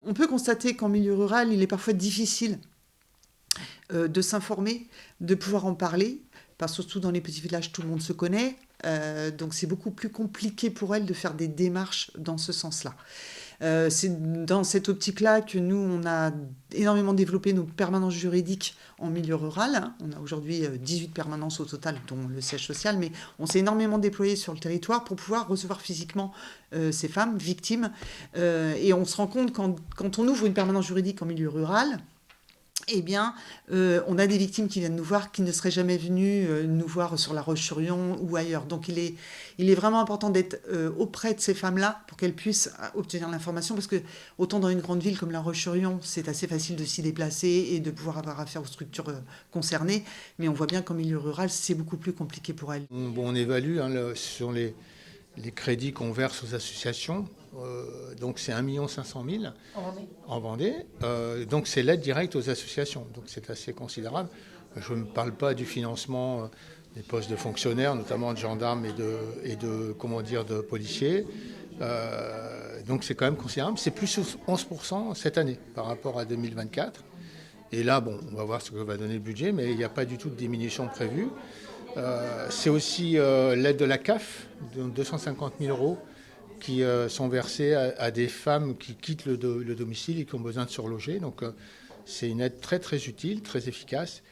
on peut constater qu'en milieu rural, il est parfois difficile de s'informer, de pouvoir en parler, parce que surtout dans les petits villages, tout le monde se connaît. Donc c'est beaucoup plus compliqué pour elles de faire des démarches dans ce sens-là. C'est dans cette optique-là que nous, on a énormément développé nos permanences juridiques en milieu rural, hein. On a aujourd'hui 18 permanences au total, dont le siège social, mais on s'est énormément déployé sur le territoire pour pouvoir recevoir physiquement ces femmes victimes. Et on se rend compte quand on ouvre une permanence juridique en milieu rural, eh bien, on a des victimes qui viennent nous voir, qui ne seraient jamais venues nous voir sur La Roche-sur-Yon ou ailleurs. Donc, il est vraiment important d'être auprès de ces femmes-là pour qu'elles puissent obtenir l'information. Parce que, autant dans une grande ville comme La Roche-sur-Yon, c'est assez facile de s'y déplacer et de pouvoir avoir affaire aux structures concernées. Mais on voit bien qu'en milieu rural, c'est beaucoup plus compliqué pour elles. Bon, on évalue sur les crédits qu'on verse aux associations. Donc c'est 1 500 000 en Vendée. Donc c'est l'aide directe aux associations. Donc c'est assez considérable. Je ne parle pas du financement des postes de fonctionnaires, notamment de gendarmes et de policiers. Donc c'est quand même considérable. C'est plus 11% cette année par rapport à 2024. Et là, bon, on va voir ce que va donner le budget, mais il n'y a pas du tout de diminution prévue. C'est aussi l'aide de la CAF, de 250 000 euros, qui sont versés à des femmes qui quittent le domicile et qui ont besoin de se reloger. Donc c'est une aide très très utile, très efficace.